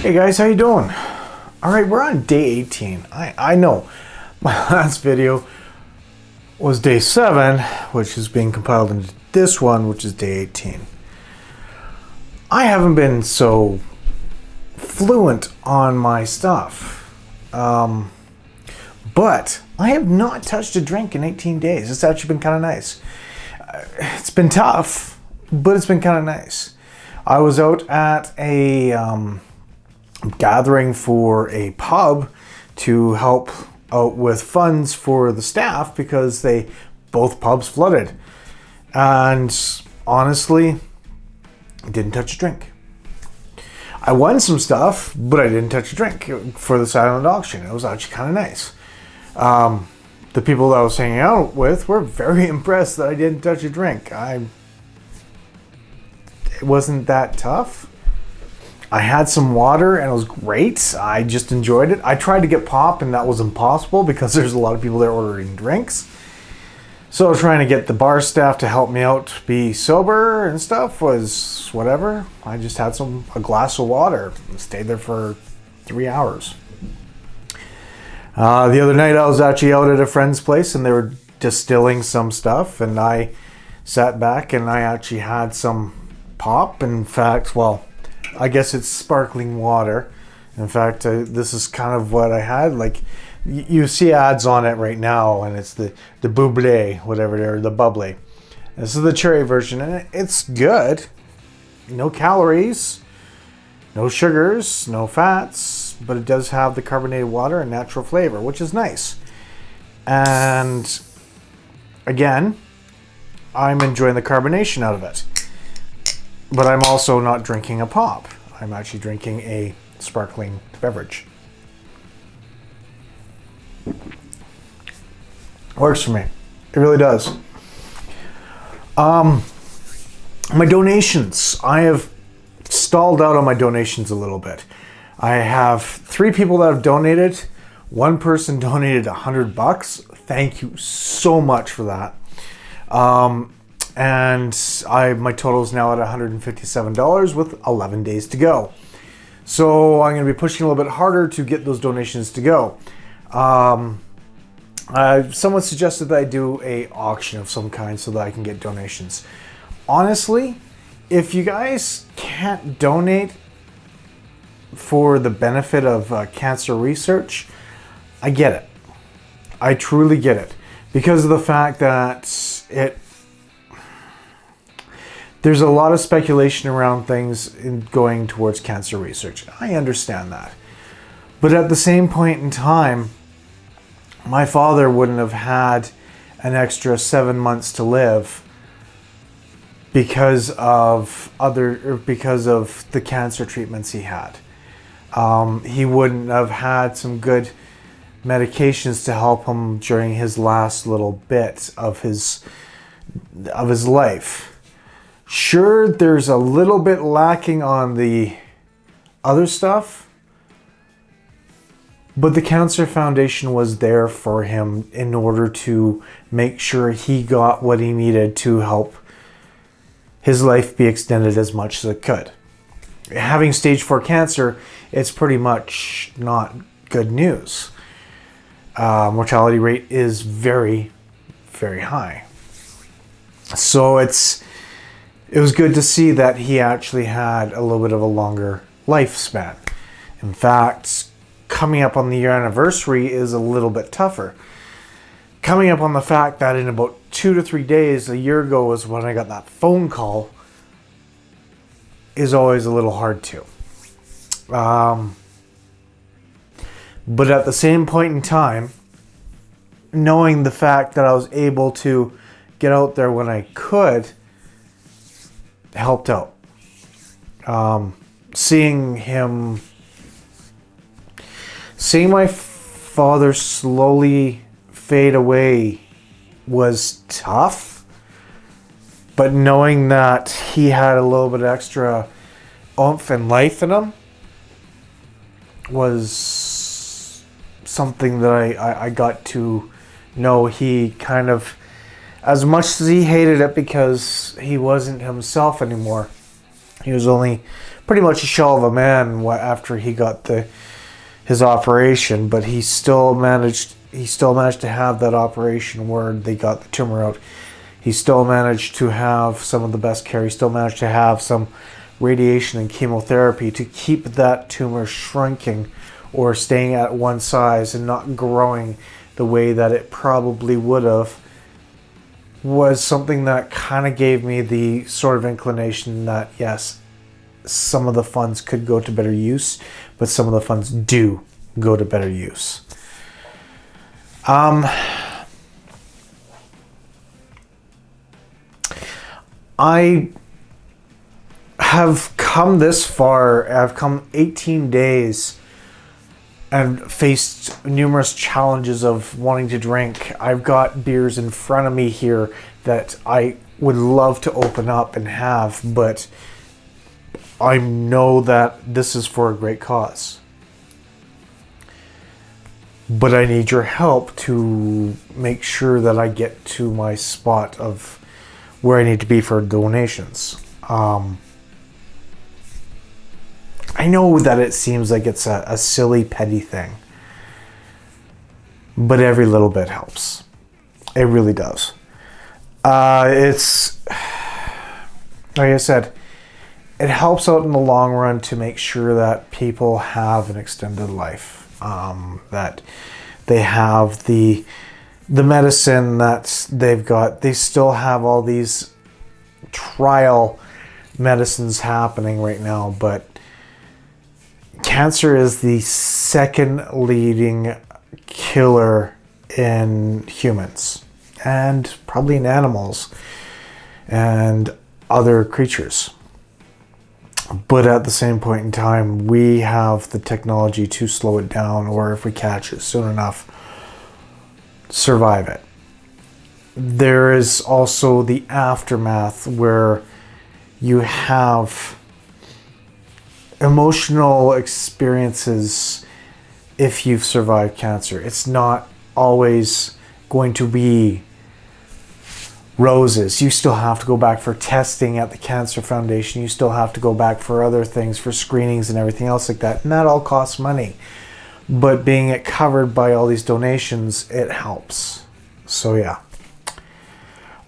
Hey guys, how you doing? All right, we're on day 18. I know my last video was day 7, which is being compiled into this one, which is day 18. I haven't been so fluent on my stuff, but I have not touched a drink in 18 days. It's actually been kind of nice. It's been tough, but it's been kind of nice. I was out at a gathering for a pub to help out with funds for the staff because both pubs flooded. And honestly, didn't touch a drink. I won some stuff, but I didn't touch a drink for the silent auction. It was actually kind of nice. The people that I was hanging out with were very impressed that I didn't touch a drink. It wasn't that tough. I had some water and it was great. I just enjoyed it. I tried to get pop and that was impossible because there's a lot of people there ordering drinks. So trying to get the bar staff to help me out be sober and stuff was whatever. I just had a glass of water and stayed there for 3 hours. The other night I was actually out at a friend's place and they were distilling some stuff and I sat back and I actually had some pop. In fact, well, I guess it's sparkling water. In fact, this is kind of what I had. Like, you see ads on it right now, and it's the bubbly, whatever they're, the bubbly. This is the cherry version, and it's good. No calories, no sugars, no fats, but it does have the carbonated water and natural flavor, which is nice. And again, I'm enjoying the carbonation out of it. But I'm also not drinking a pop. I'm actually drinking a sparkling beverage. Works for me. It really does. My donations. I have stalled out on my donations a little bit. I have 3 people that have donated. One person donated $100. Thank you so much for that. And my total is now at $157 with 11 days to go. So I'm going to be pushing a little bit harder to get those donations to go. Someone suggested that I do a auction of some kind so that I can get donations. Honestly, if you guys can't donate for the benefit of cancer research, I get it. I truly get it. Because of the fact that there's a lot of speculation around things going towards cancer research. I understand that. But at the same point in time, my father wouldn't have had an extra 7 months to live because of the cancer treatments he had. He wouldn't have had some good medications to help him during his last little bit of his life. Sure, there's a little bit lacking on the other stuff, but the Cancer Foundation was there for him in order to make sure he got what he needed to help his life be extended as much as it could. Having stage 4 cancer, it's pretty much not good news. Mortality rate is very, very high. So it was good to see that he actually had a little bit of a longer lifespan. In fact, coming up on the year anniversary is a little bit tougher. Coming up on the fact that in about 2 to 3 days, a year ago was when I got that phone call, is always a little hard too. But at the same point in time, knowing the fact that I was able to get out there when I could, helped out. Seeing my father slowly fade away was tough, but knowing that he had a little bit extra oomph and life in him was something that I got to know. He kind of, as much as he hated it because he wasn't himself anymore, He was only pretty much a shell of a man after he got his operation, but he still managed to have that operation where they got the tumor out. He still managed to have some of the best care. He still managed to have some radiation and chemotherapy to keep that tumor shrinking or staying at one size and not growing the way that it probably would have. Was something that kind of gave me the sort of inclination that yes, some of the funds could go to better use, but some of the funds do go to better use. I have come this far. I've come 18 days and faced numerous challenges of wanting to drink. I've got beers in front of me here that I would love to open up and have, but I know that this is for a great cause. But I need your help to make sure that I get to my spot of where I need to be for donations. I know that it seems like it's a silly, petty thing, but every little bit helps. It really does. It's, like I said, it helps out in the long run to make sure that people have an extended life, that they have the medicine that they've got. They still have all these trial medicines happening right now, but cancer is the second leading killer in humans and probably in animals and other creatures. But at the same point in time, we have the technology to slow it down, or if we catch it soon enough, survive it. There is also the aftermath where you have emotional experiences if you've survived cancer. It's not always going to be roses. You still have to go back for testing at the Cancer Foundation. You still have to go back for other things, for screenings and everything else like that. And that all costs money. But being it covered by all these donations, it helps. So yeah.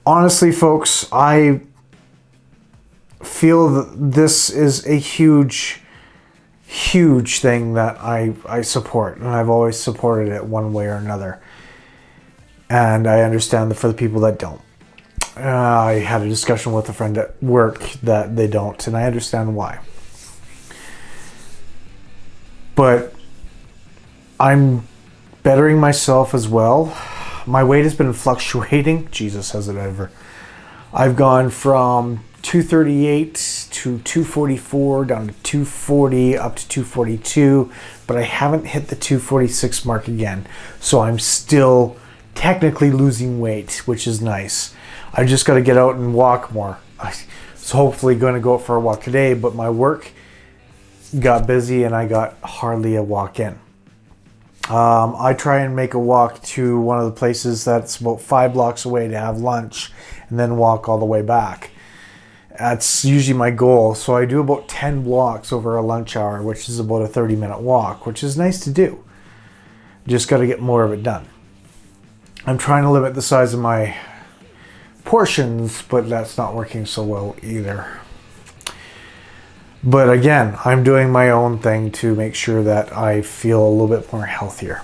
Honestly, folks, I feel that this is a huge thing that I support, and I've always supported it one way or another. And I understand that for the people that don't. I had a discussion with a friend at work that they don't, and I understand why. But I'm bettering myself as well. My weight has been fluctuating. Jesus, has it ever. I've gone from 238 to 244 down to 240 up to 242, but I haven't hit the 246 mark again. So I'm still technically losing weight, which is nice. I just got to get out and walk more. I was hopefully going to go out for a walk today, but my work got busy and I got hardly a walk in. I try and make a walk to one of the places that's about 5 blocks away to have lunch and then walk all the way back. That's usually my goal. So I do about 10 blocks over a lunch hour, which is about a 30-minute walk, which is nice to do. Just got to get more of it done. I'm trying to limit the size of my portions, but that's not working so well either. But again, I'm doing my own thing to make sure that I feel a little bit more healthier.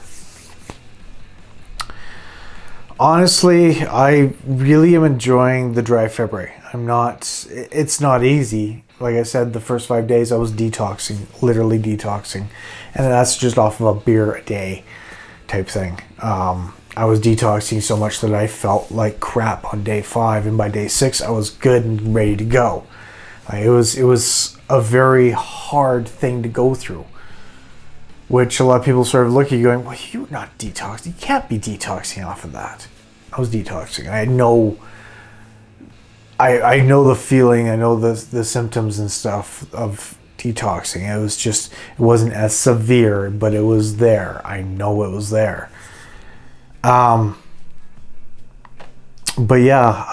Honestly, I really am enjoying the dry February. It's not easy. Like I said, the first 5 days I was detoxing, literally detoxing. And that's just off of a beer a day type thing. I was detoxing so much that I felt like crap on day 5, and by day 6 I was good and ready to go. It was a very hard thing to go through, which a lot of people sort of look at you going, well, you're not detoxing. You can't be detoxing off of that. I was detoxing. I know the feeling. I know the symptoms and stuff of detoxing. It wasn't as severe, but it was there. I know it was there. But yeah,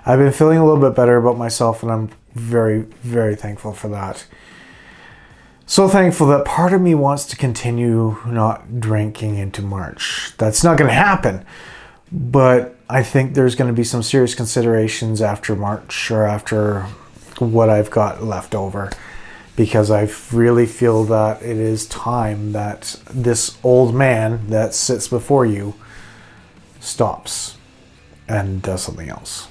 I've been feeling a little bit better about myself, and I'm very, very thankful for that. So thankful that part of me wants to continue not drinking into March. That's not going to happen, but I think there's going to be some serious considerations after March, or after what I've got left over, because I really feel that it is time that this old man that sits before you stops and does something else.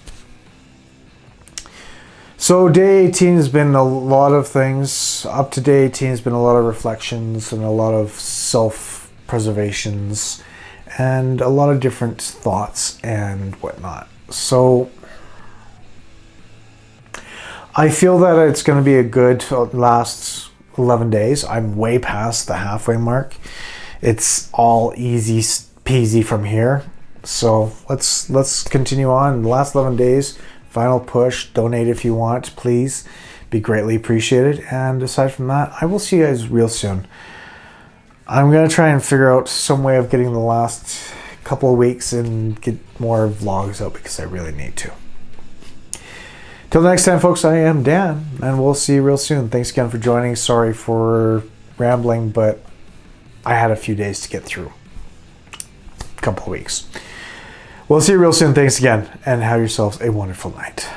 So day 18 has been a lot of things. Up to day 18 has been a lot of reflections and a lot of self-preservations and a lot of different thoughts and whatnot. So I feel that it's going to be a good last 11 days. I'm way past the halfway mark. It's all easy peasy from here. So let's continue on. The last 11 days, final push. Donate if you want, please. Be greatly appreciated. And aside from that, I will see you guys real soon. I'm going to try and figure out some way of getting the last couple of weeks and get more vlogs out, because I really need to. Till next time, folks, I am Dan, and we'll see you real soon. Thanks again for joining. Sorry for rambling, but I had a few days to get through. A couple of weeks. We'll see you real soon. Thanks again, and have yourselves a wonderful night.